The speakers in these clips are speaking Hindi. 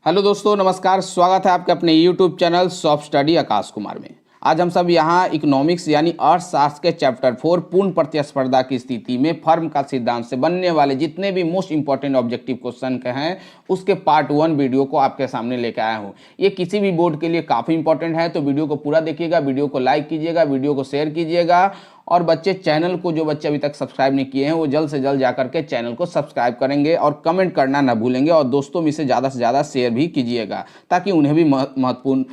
हेलो दोस्तों, नमस्कार। स्वागत है आपके अपने YouTube channel soft study Akash Kumar में। आज हम सब यहाँ इकोनॉमिक्स यानी अर्थशास्त्र के चैप्टर 4 पूर्ण प्रतिस्पर्धा की स्थिति में फर्म का सिद्धांत से बनने वाले जितने भी मोस्ट इंपॉर्टेंट ऑब्जेक्टिव क्वेश्चन के हैं उसके पार्ट 1 वीडियो को आपके सामने लेकर आया हूँ। ये किसी भी बोर्ड के लिए काफ़ी इंपॉर्टेंट है, तो वीडियो को पूरा देखिएगा, वीडियो को लाइक कीजिएगा, वीडियो को शेयर कीजिएगा। और बच्चे चैनल को, जो बच्चे अभी तक सब्सक्राइब नहीं किए हैं, वो जल्द से जल्द जाकर के चैनल को सब्सक्राइब करेंगे और कमेंट करना ना भूलेंगे। और दोस्तों में से ज़्यादा शेयर भी कीजिएगा ताकि उन्हें भी महत्वपूर्ण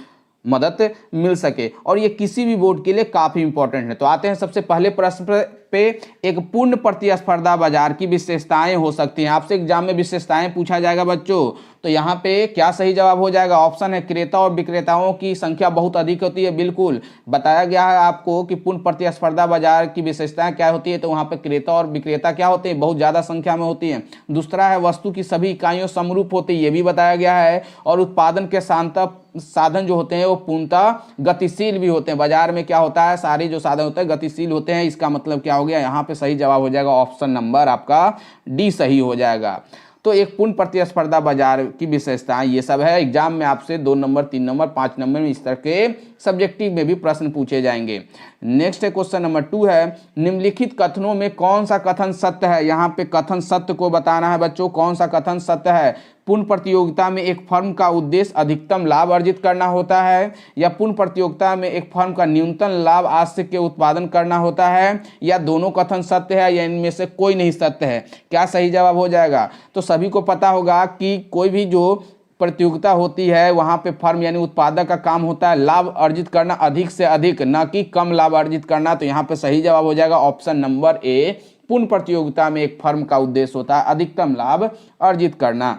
मदद मिल सके। और ये किसी भी बोर्ड के लिए काफ़ी इंपॉर्टेंट है। तो आते हैं सबसे पहले प्रश्न पे। एक पूर्ण प्रतिस्पर्धा बाजार की विशेषताएं हो सकती हैं। आपसे एग्जाम में विशेषताएं पूछा जाएगा बच्चों, तो यहाँ पे क्या सही जवाब हो जाएगा? ऑप्शन है क्रेता और विक्रेताओं की संख्या बहुत अधिक होती है। बिल्कुल बताया गया है आपको कि पूर्ण प्रतिस्पर्धा बाजार की विशेषताएं क्या होती है, तो वहाँ पे क्रेता और विक्रेता क्या होते हैं? बहुत ज़्यादा संख्या में होती है। दूसरा है वस्तु की सभी इकाइयों समरूप होती है, ये भी बताया गया है। और उत्पादन के साधन जो होते हैं वो पूर्णतः गतिशील भी होते हैं। बाजार में क्या होता है, सारे जो साधन होते हैं गतिशील होते हैं। इसका मतलब क्या हो गया? यहाँ पे सही जवाब हो जाएगा ऑप्शन नंबर आपका डी सही हो जाएगा। तो एक पूर्ण प्रतिस्पर्धा बाजार की विशेषताएं ये सब है। एग्जाम में आपसे 2 नंबर, 3 नंबर, 5 नंबर में इस तरह के सब्जेक्टिव में भी प्रश्न पूछे जाएंगे। नेक्स्ट है क्वेश्चन नंबर 2 है, निम्नलिखित कथनों में कौन सा कथन सत्य है? यहाँ पे कथन सत्य को बताना है बच्चों। कौन सा कथन सत्य है? पूर्ण प्रतियोगिता में एक फर्म का उद्देश्य अधिकतम लाभ अर्जित करना होता है, या पूर्ण प्रतियोगिता में एक फर्म का न्यूनतम लाभ आश्रय के उत्पादन करना होता है, या दोनों कथन सत्य है, या इनमें से कोई नहीं सत्य है? क्या सही जवाब हो जाएगा? तो सभी को पता होगा कि कोई भी जो प्रतियोगिता होती है वहाँ पे फर्म यानी उत्पादक का काम होता है लाभ अर्जित करना, अधिक से अधिक, ना कि कम लाभ अर्जित करना। तो यहाँ पे सही जवाब हो जाएगा ऑप्शन नंबर ए। पूर्ण प्रतियोगिता में एक फर्म का उद्देश्य होता है अधिकतम लाभ अर्जित करना।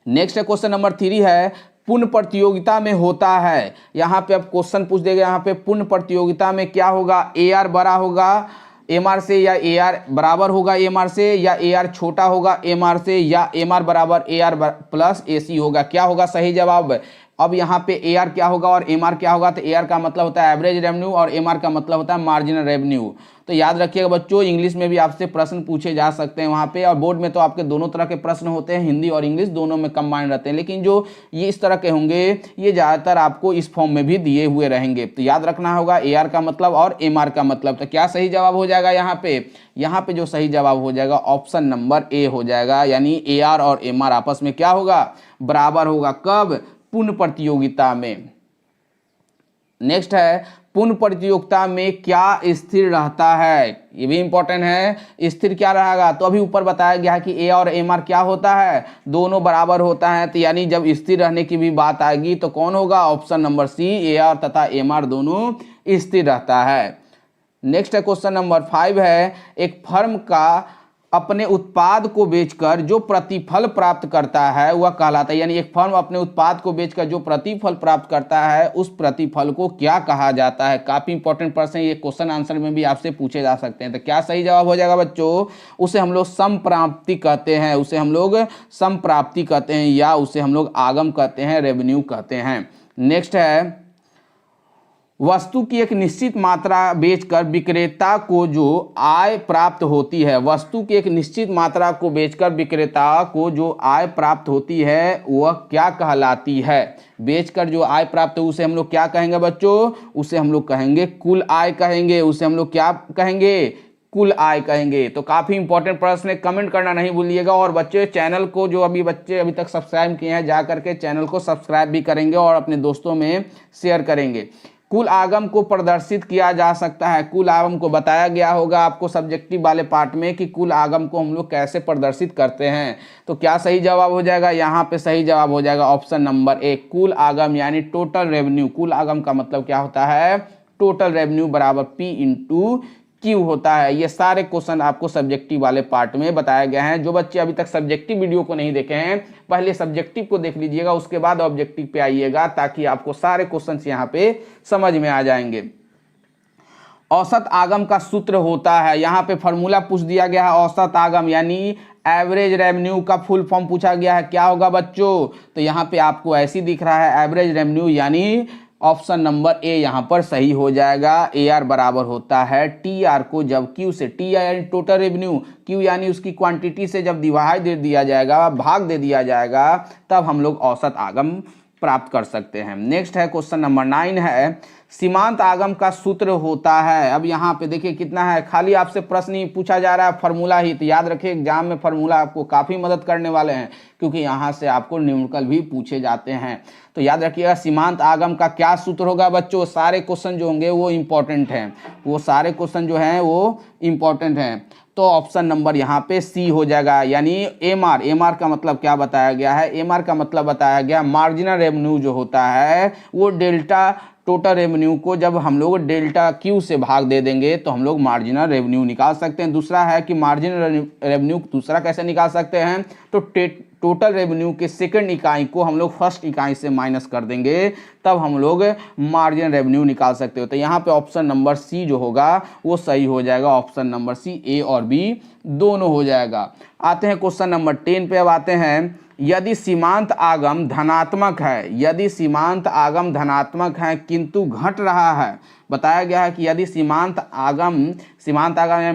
नेक्स्ट है क्वेश्चन नंबर 3 है, पूर्ण प्रतियोगिता में होता है। यहाँ पे अब क्वेश्चन पूछ देगा, यहाँ पे पूर्ण प्रतियोगिता में क्या होगा? AR बड़ा होगा MR से, या AR बराबर होगा MR से, या AR छोटा होगा MR से, या MR बराबर AR प्लस AC होगा? क्या होगा सही जवाब? अब यहाँ पे AR क्या होगा और MR क्या होगा? तो AR का मतलब होता है एवरेज रेवेन्यू और MR का मतलब होता है मार्जिनल रेवेन्यू। तो याद रखिएगा बच्चों, इंग्लिश में भी आपसे प्रश्न पूछे जा सकते हैं वहाँ पे। और बोर्ड में तो आपके दोनों तरह के प्रश्न होते हैं, हिंदी और इंग्लिश दोनों में कंबाइंड रहते हैं, लेकिन जो ये इस तरह के होंगे ये ज़्यादातर आपको इस फॉर्म में भी दिए हुए रहेंगे। तो याद रखना होगा AR का मतलब और MR का मतलब। तो क्या सही जवाब हो जाएगा यहाँ पे? यहाँ पे जो सही जवाब हो जाएगा ऑप्शन नंबर ए हो जाएगा, यानी AR और MR आपस में क्या होगा? बराबर होगा। कब? पूर्ण प्रतियोगिता में। नेक्स्ट है, पूर्ण प्रतियोगिता में क्या स्थिर रहता है? ये भी इंपॉर्टेंट है। स्थिर क्या रहेगा? तो अभी ऊपर बताया गया है कि A और MR क्या होता है? दोनों बराबर होता है। तो यानी जब स्थिर रहने की भी बात आएगी तो कौन होगा? ऑप्शन नंबर सी, AR तथा MR दोनों स्थिर रहता है। नेक्स्ट है क्वेश्चन नंबर 5 है, एक फर्म का अपने उत्पाद को बेचकर जो प्रतिफल प्राप्त करता है वह कहलाता है। यानी एक फर्म अपने उत्पाद को बेचकर जो प्रतिफल प्राप्त करता है उस प्रतिफल को क्या कहा जाता है? काफी इंपॉर्टेंट प्रश्न है, ये क्वेश्चन आंसर में भी आपसे पूछे जा सकते हैं। तो क्या सही जवाब हो जाएगा बच्चों? उसे हम लोग संप्राप्ति कहते हैं, उसे हम लोग संप्राप्ति कहते हैं, या उसे हम लोग आगम कहते हैं, रेवेन्यू कहते हैं। नेक्स्ट है, वस्तु की एक निश्चित मात्रा बेचकर विक्रेता को जो आय प्राप्त होती है, वस्तु की एक निश्चित मात्रा को बेचकर विक्रेता को जो आय प्राप्त होती है वह क्या कहलाती है? बेचकर जो आय प्राप्त हो उसे हम लोग क्या कहेंगे बच्चों? उसे हम लोग कहेंगे कुल आय कहेंगे। उसे हम लोग क्या कहेंगे? कुल आय कहेंगे। तो काफ़ी इंपॉर्टेंट प्रश्न है, कमेंट करना नहीं भूलिएगा। और बच्चे चैनल को, जो बच्चे अभी तक सब्सक्राइब किए हैं, जा करके चैनल को सब्सक्राइब भी करेंगे और अपने दोस्तों में शेयर करेंगे। कुल आगम को प्रदर्शित किया जा सकता है। कुल आगम को बताया गया होगा आपको सब्जेक्टिव वाले पार्ट में कि कुल आगम को हम लोग कैसे प्रदर्शित करते हैं। तो क्या सही जवाब हो जाएगा? यहाँ पे सही जवाब हो जाएगा ऑप्शन नंबर ए, कुल आगम यानी टोटल रेवेन्यू। कुल आगम का मतलब क्या होता है? टोटल रेवेन्यू बराबर P इंटू Q होता है। ये सारे क्वेश्चन आपको सब्जेक्टिव वाले पार्ट में बताए गए हैं। जो बच्चे अभी तक सब्जेक्टिव वीडियो को नहीं देखे हैं, पहले सब्जेक्टिव को देख लीजिएगा, उसके बाद ऑब्जेक्टिव पे आइएगा, ताकि आपको सारे क्वेश्चंस यहाँ पे समझ में आ जाएंगे। औसत आगम का सूत्र होता है, यहाँ पे फॉर्मूला पूछ दिया गया है। औसत आगम यानी एवरेज रेवेन्यू का फुल फॉर्म पूछा गया है। क्या होगा बच्चों? तो यहाँ पे आपको ऐसी दिख रहा है, एवरेज रेवेन्यू यानी ऑप्शन नंबर ए यहाँ पर सही हो जाएगा। ए आर बराबर होता है टी आर को जब क्यू से, टी यानी टोटल रेवेन्यू, क्यू यानी उसकी क्वांटिटी से जब डिवाइड दे दिया जाएगा, भाग दे दिया जाएगा, तब हम लोग औसत आगम प्राप्त कर सकते हैं। नेक्स्ट है क्वेश्चन नंबर 9 है सीमांत आगम का सूत्र होता है। अब यहाँ पे देखिए कितना है, खाली आपसे प्रश्न ही पूछा जा रहा है, फार्मूला ही। तो याद रखिए एग्जाम में फार्मूला आपको काफ़ी मदद करने वाले हैं, क्योंकि यहाँ से आपको न्यूमेरिकल भी पूछे जाते हैं। तो याद रखिएगा सीमांत आगम का क्या सूत्र होगा बच्चों। सारे क्वेश्चन जो होंगे वो इम्पोर्टेंट हैं, वो सारे क्वेश्चन जो हैं वो इम्पोर्टेंट हैं। तो ऑप्शन नंबर यहाँ पे सी हो जाएगा, यानी एम आर। एम आर का मतलब क्या बताया गया है, एम आर का मतलब बताया गया मार्जिनल रेवेन्यू जो होता है वो डेल्टा टोटल रेवेन्यू को जब हम लोग डेल्टा क्यू से भाग दे देंगे तो हम लोग मार्जिनल रेवेन्यू निकाल सकते हैं। दूसरा है कि मार्जिनल रेवेन्यू दूसरा कैसे निकाल सकते हैं, तो टोटल रेवेन्यू के सेकंड इकाई को हम लोग फर्स्ट इकाई से माइनस कर देंगे, तब हम लोग मार्जिनल रेवेन्यू निकाल सकते हो। तो यहाँ पे ऑप्शन नंबर सी जो होगा वो सही हो जाएगा। ऑप्शन नंबर सी, ए और बी दोनों हो जाएगा। आते हैं क्वेश्चन नंबर 10 पे। अब आते हैं यदि सीमांत आगम धनात्मक है, यदि सीमांत आगम धनात्मक है किंतु घट रहा है, बताया गया है कि यदि सीमांत आगम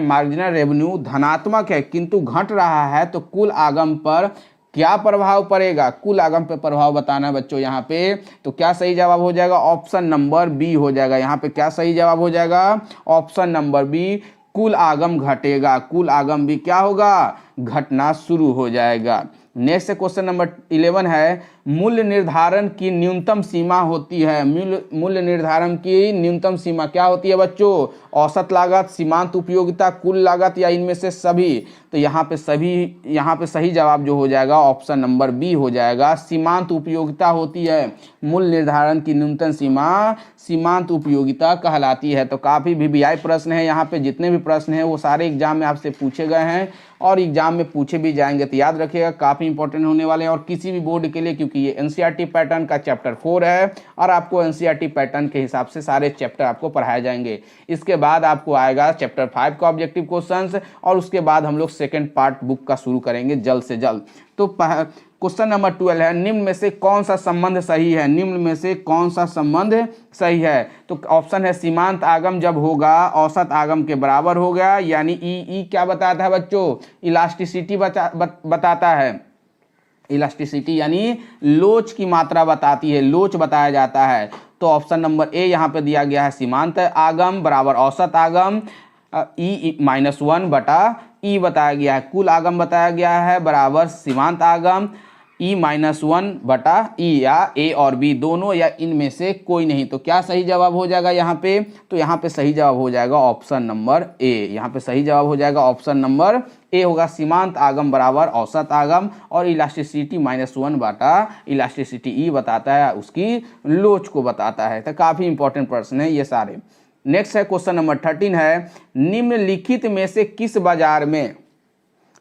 मार्जिनल रेवेन्यू धनात्मक है किंतु घट रहा है तो कुल आगम पर क्या प्रभाव पड़ेगा। कुल आगम पे प्रभाव बताना है बच्चों यहाँ पे। तो क्या सही जवाब हो जाएगा, ऑप्शन नंबर बी हो जाएगा। यहाँ पे क्या सही जवाब हो जाएगा, ऑप्शन नंबर बी, कुल आगम घटेगा। कुल आगम भी क्या होगा, घटना शुरू हो जाएगा। नेक्स्ट क्वेश्चन नंबर 11 है मूल्य निर्धारण की न्यूनतम सीमा होती है। मूल्य निर्धारण की न्यूनतम सीमा क्या होती है बच्चों, औसत लागत, सीमांत उपयोगिता, कुल लागत या इनमें से सभी। तो यहाँ पे सही जवाब जो हो जाएगा ऑप्शन नंबर बी हो जाएगा। सीमांत उपयोगिता होती है, मूल्य निर्धारण की न्यूनतम सीमा सीमांत उपयोगिता कहलाती है। तो काफ़ी वीवीआई प्रश्न है यहाँ पे, जितने भी प्रश्न हैं वो सारे एग्जाम में आपसे पूछे गए हैं और एग्जाम में पूछे भी जाएंगे। तो याद रखिएगा काफ़ी इंपॉर्टेंट होने वाले हैं और किसी भी बोर्ड के लिए, क्योंकि ये एनसीईआरटी पैटर्न का चैप्टर 4 है और आपको एनसीईआरटी पैटर्न के हिसाब से सारे चैप्टर आपको पढ़ाए जाएंगे। इसके बाद आपको आएगा चैप्टर 5 का ऑब्जेक्टिव क्वेश्चंस और उसके बाद हम लोग सेकेंड पार्ट बुक का शुरू करेंगे जल्द से जल्द। तो क्वेश्चन नंबर 12 है निम्न में से कौन सा संबंध सही है, निम्न में से कौन सा संबंध सही है। तो ऑप्शन है सीमांत आगम जब होगा औसत आगम के बराबर हो गया, यानी ई क्या बताता है बच्चों, इलास्टिसिटी बताता है। इलास्टिसिटी यानी लोच की मात्रा बताती है, लोच बताया जाता है। तो ऑप्शन नंबर ए यहाँ पे दिया गया है सीमांत आगम बराबर औसत आगम, E-1 बटा ई बताया गया है। कुल आगम बताया गया है बराबर सीमांत आगम E-1 बटा ई, या ए और बी दोनों या इनमें से कोई नहीं। तो क्या सही जवाब हो जाएगा यहाँ पे, तो यहाँ पे सही जवाब हो जाएगा ऑप्शन नंबर ए। यहाँ पे सही जवाब हो जाएगा ऑप्शन नंबर ए होगा। सीमांत आगम बराबर औसत आगम और इलास्टिसिटी -1 बटा इलास्टिसिटी ई बताता है, उसकी लोच को बताता है। तो काफ़ी इंपॉर्टेंट प्रश्न है ये सारे। नेक्स्ट है क्वेश्चन नंबर 13 है निम्नलिखित में से किस बाजार में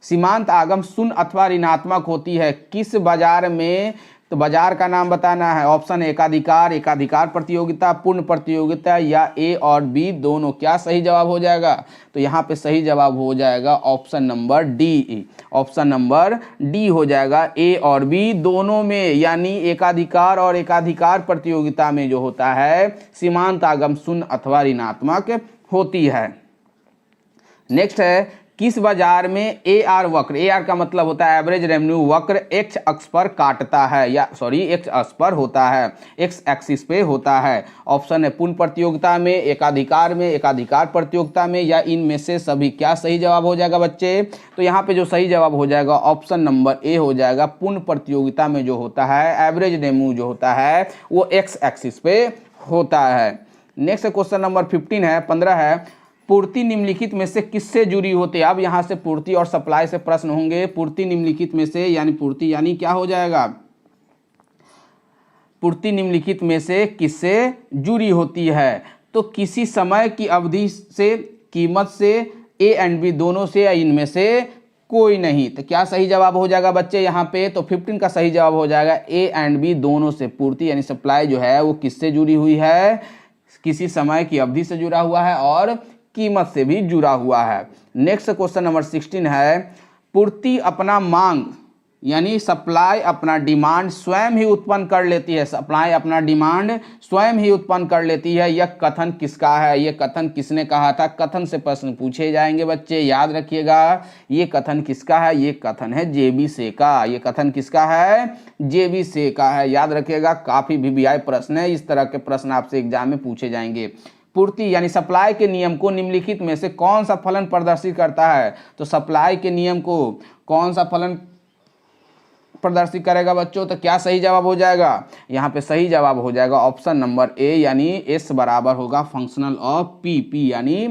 सीमांत आगम शून्य अथवा ऋणात्मक होती है। किस बाजार में, तो बाजार का नाम बताना है। ऑप्शन एकाधिकार, एकाधिकार प्रतियोगिता, पूर्ण प्रतियोगिता या ए और बी दोनों। क्या सही जवाब हो जाएगा, तो यहाँ पे सही जवाब हो जाएगा option number D. Option number D हो जाएगा, ए और बी दोनों में, यानी एकाधिकार और एकाधिकार प्रतियोगिता में जो होता है सीमांत आगम शून्य अथवा ऋणात्मक होती है। नेक्स्ट है किस बाजार में ए आर वक्र, ए आर का मतलब होता है एवरेज रेवेन्यू वक्र, एक्स अक्ष पर काटता है, या सॉरी एक्स अक्ष पर होता है, एक्स एक्सिस पे होता है। ऑप्शन है पूर्ण प्रतियोगिता में, एकाधिकार में, एकाधिकार प्रतियोगिता में या इनमें से सभी। क्या सही जवाब हो जाएगा बच्चे, तो यहाँ पे जो सही जवाब हो जाएगा ऑप्शन नंबर ए हो जाएगा। पूर्ण प्रतियोगिता में जो होता है एवरेज रेवेन्यू जो होता है वो एक्स एक्सिस पे होता है। नेक्स्ट क्वेश्चन नंबर 15 है पूर्ति निम्नलिखित में से किससे जुड़ी होती है। अब यहाँ से पूर्ति और सप्लाई से प्रश्न होंगे। पूर्ति निम्नलिखित में से, यानी पूर्ति यानी क्या हो जाएगा, पूर्ति निम्नलिखित में से किससे जुड़ी होती है। तो किसी समय की अवधि से, कीमत से, ए एंड बी दोनों से या इनमें से कोई नहीं। तो क्या सही जवाब हो जाएगा बच्चे यहाँ पे, तो 15 का सही जवाब हो जाएगा ए एंड बी दोनों से। पूर्ति यानी सप्लाई जो है वो किससे जुड़ी हुई है, किसी समय की अवधि से जुड़ा हुआ है और कीमत से भी जुड़ा हुआ है। नेक्स्ट क्वेश्चन नंबर 16 है पूर्ति अपना मांग यानी सप्लाई अपना डिमांड स्वयं ही उत्पन्न कर लेती है, सप्लाई अपना डिमांड स्वयं ही उत्पन्न कर लेती है। यह कथन किसका है, यह कथन किसने कहा था? कथन से प्रश्न पूछे जाएंगे बच्चे, याद रखिएगा। ये कथन किसका है? ये कथन है जेबी से का। ये कथन किसका है? जेबी से का है, याद रखिएगा। काफी वीवीआई प्रश्न है, इस तरह के प्रश्न आपसे एग्जाम में पूछे जाएंगे। पूर्ति यानी सप्लाई के नियम को निम्नलिखित में से कौन सा फलन प्रदर्शित करता है? तो सप्लाई के नियम को कौन सा फलन प्रदर्शित करेगा बच्चों? तो क्या सही जवाब हो जाएगा? यहाँ पे सही जवाब हो जाएगा ऑप्शन नंबर ए, यानी एस बराबर होगा फंक्शनल ऑफ पी। पी यानी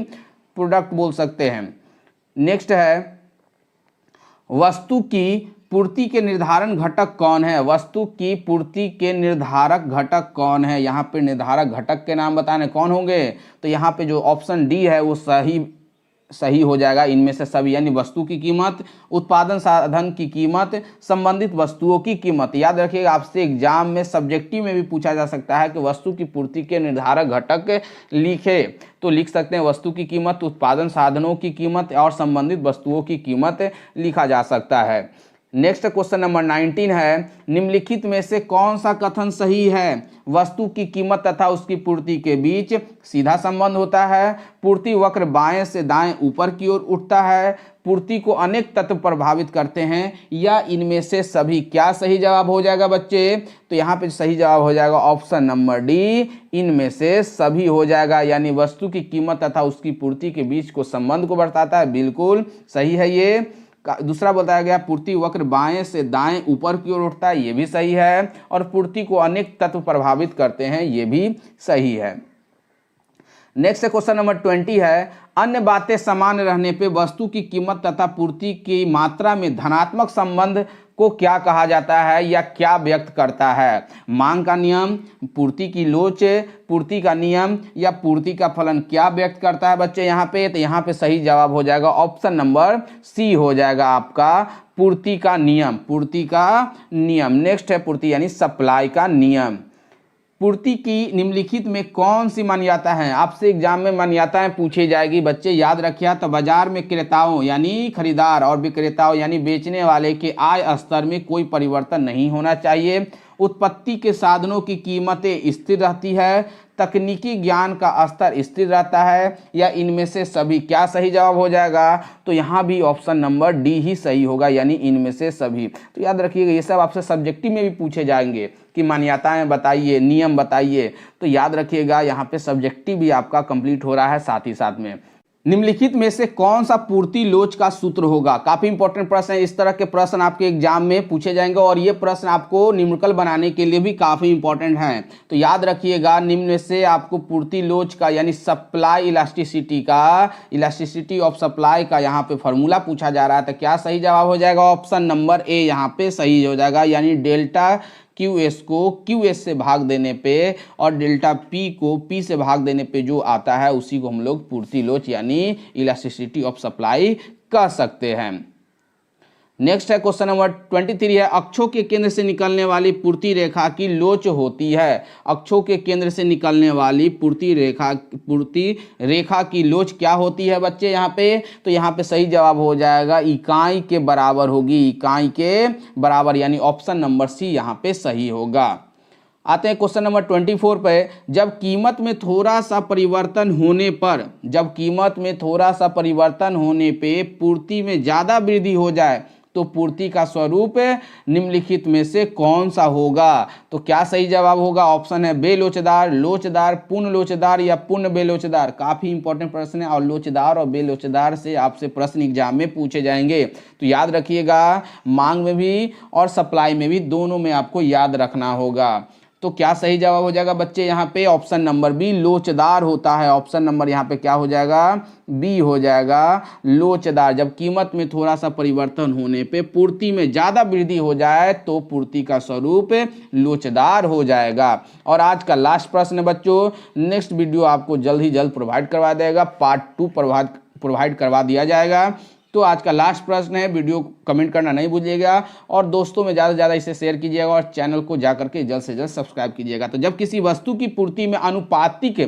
प्रोडक्ट बोल सकते हैं। नेक्स्ट है वस्तु की पूर्ति के निर्धारण घटक कौन है? वस्तु की पूर्ति के निर्धारक घटक कौन है? यहाँ पे निर्धारक घटक के नाम बताने कौन होंगे? तो यहाँ पे जो ऑप्शन डी है वो सही हो जाएगा इनमें से सभी, यानी वस्तु की कीमत, उत्पादन साधन की कीमत, संबंधित वस्तुओं की कीमत। याद रखिएगा, आपसे एग्जाम में सब्जेक्टिव में भी पूछा जा सकता है कि वस्तु की पूर्ति के निर्धारक घटक लिखे, तो लिख सकते हैं वस्तु की कीमत, उत्पादन साधनों की कीमत और संबंधित वस्तुओं की कीमत लिखा जा सकता है। नेक्स्ट क्वेश्चन नंबर 19 है, निम्नलिखित में से कौन सा कथन सही है? वस्तु की कीमत तथा उसकी पूर्ति के बीच सीधा संबंध होता है। पूर्ति वक्र बाएं से दाएं ऊपर की ओर उठता है। पूर्ति को अनेक तत्व प्रभावित करते हैं, या इनमें से सभी। क्या सही जवाब हो जाएगा बच्चे? तो यहाँ पे सही जवाब हो जाएगा ऑप्शन नंबर डी, इनमें से सभी हो जाएगा, यानी वस्तु की कीमत तथा उसकी पूर्ति के बीच को संबंध को बताता है। बिल्कुल सही है ये। दूसरा बताया गया पूर्ति वक्र बाएं से दाएं ऊपर की ओर उठता है, ये भी सही है। और पूर्ति को अनेक तत्व प्रभावित करते हैं, ये भी सही है। नेक्स्ट क्वेश्चन नंबर 20 है, अन्य बातें समान रहने पे वस्तु की कीमत तथा पूर्ति की मात्रा में धनात्मक संबंध को क्या कहा जाता है या क्या व्यक्त करता है? मांग का नियम, पूर्ति की लोच, पूर्ति का नियम या पूर्ति का फलन क्या व्यक्त करता है बच्चे यहाँ पे? तो यहाँ पे सही जवाब हो जाएगा ऑप्शन नंबर सी हो जाएगा आपका, पूर्ति का नियम। पूर्ति का नियम। नेक्स्ट है पूर्ति यानी सप्लाई का नियम। पूर्ति की निम्नलिखित में कौन सी मान्यता है? आपसे एग्जाम में मान्यताएं पूछी जाएगी बच्चे, याद रखिए। तो बाजार में क्रेताओं यानी खरीदार और विक्रेताओं यानी बेचने वाले के आय स्तर में कोई परिवर्तन नहीं होना चाहिए। उत्पत्ति के साधनों की कीमतें स्थिर रहती है। तकनीकी ज्ञान का स्तर स्थिर रहता है, या इनमें से सभी। क्या सही जवाब हो जाएगा? तो यहाँ भी ऑप्शन नंबर डी ही सही होगा, यानी इनमें से सभी। तो याद रखिएगा, ये सब आपसे सब्जेक्टिव में भी पूछे जाएंगे कि मान्यताएं बताइए, नियम बताइए। तो याद रखिएगा, यहाँ पे सब्जेक्टिव भी आपका कंप्लीट हो रहा है साथ ही साथ में। निम्नलिखित में से कौन सा पूर्ति लोच का सूत्र होगा? काफी इंपॉर्टेंट प्रश्न है। इस तरह के प्रश्न आपके एग्जाम में पूछे जाएंगे, और ये प्रश्न आपको न्यूमेरिकल बनाने के लिए भी काफी इंपॉर्टेंट हैं। तो याद रखिएगा, निम्न में से आपको पूर्ति लोच का यानी सप्लाई इलास्टिसिटी का, इलास्टिसिटी ऑफ सप्लाई का यहाँ पे फॉर्मूला पूछा जा रहा है। तो क्या सही जवाब हो जाएगा? ऑप्शन नंबर ए यहाँ पे सही हो जाएगा, यानी डेल्टा QS को QS से भाग देने पे और डेल्टा P को P से भाग देने पे जो आता है उसी को हम लोग पूर्ति लोच यानी इलास्टिसिटी ऑफ सप्लाई कह सकते हैं। नेक्स्ट है क्वेश्चन नंबर 23 है, अक्षों के केंद्र से निकलने वाली पूर्ति रेखा की लोच होती है। अक्षों के केंद्र से निकलने वाली पूर्ति रेखा की लोच क्या होती है बच्चे यहाँ पे? तो यहाँ पे सही जवाब हो जाएगा इकाई के बराबर होगी, इकाई के बराबर, यानी ऑप्शन नंबर सी यहाँ पे सही होगा। आते हैं क्वेश्चन नंबर 24 पे, जब कीमत में थोड़ा सा परिवर्तन होने पे पूर्ति में ज़्यादा वृद्धि हो जाए तो पूर्ति का स्वरूप निम्नलिखित में से कौन सा होगा? तो क्या सही जवाब होगा? ऑप्शन है बेलोचदार, लोचदार, पूर्ण लोचदार या पूर्ण बेलोचदार। काफी इंपॉर्टेंट प्रश्न है, और लोचदार और बेलोचदार से आपसे प्रश्न एग्जाम में पूछे जाएंगे। तो याद रखिएगा, मांग में भी और सप्लाई में भी, दोनों में आपको याद रखना होगा। तो क्या सही जवाब हो जाएगा बच्चे यहाँ पे? ऑप्शन नंबर बी लोचदार होता है। ऑप्शन नंबर यहाँ पे क्या हो जाएगा? बी हो जाएगा, लोचदार। जब कीमत में थोड़ा सा परिवर्तन होने पे पूर्ति में ज़्यादा वृद्धि हो जाए तो पूर्ति का स्वरूप लोचदार हो जाएगा। और आज का लास्ट प्रश्न बच्चों, नेक्स्ट वीडियो आपको जल्द ही जल्द प्रोवाइड करवा देगा, पार्ट 2 प्रोवाइड करवा दिया जाएगा। तो आज का लास्ट प्रश्न है, वीडियो कमेंट करना नहीं भूलिएगा, और दोस्तों में ज़्यादा से ज़्यादा इसे शेयर कीजिएगा, और चैनल को जाकर के जल्द से जल्द सब्सक्राइब कीजिएगा। तो जब किसी वस्तु की पूर्ति में आनुपातिक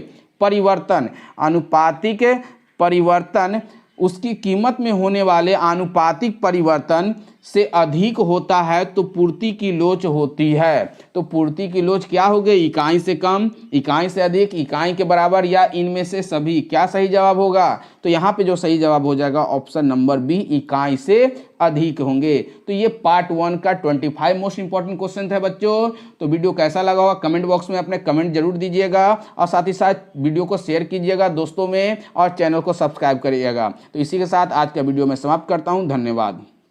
परिवर्तन उसकी कीमत में होने वाले आनुपातिक परिवर्तन से अधिक होता है तो पूर्ति की लोच होती है। तो पूर्ति की लोच क्या हो गई? इकाई से कम, इकाई से अधिक, इकाई के बराबर या इनमें से सभी। क्या सही जवाब होगा? तो यहाँ पे जो सही जवाब हो जाएगा ऑप्शन नंबर बी, इकाई से अधिक होंगे। तो ये पार्ट 1 का 25 मोस्ट इंपॉर्टेंट क्वेश्चन है बच्चों। तो वीडियो कैसा लगा होगा कमेंट बॉक्स में अपने कमेंट जरूर दीजिएगा और साथ ही साथ वीडियो को शेयर कीजिएगा दोस्तों में और चैनल को सब्सक्राइब करिएगा। तो इसी के साथ आज का वीडियो मैं समाप्त करता हूँ। धन्यवाद।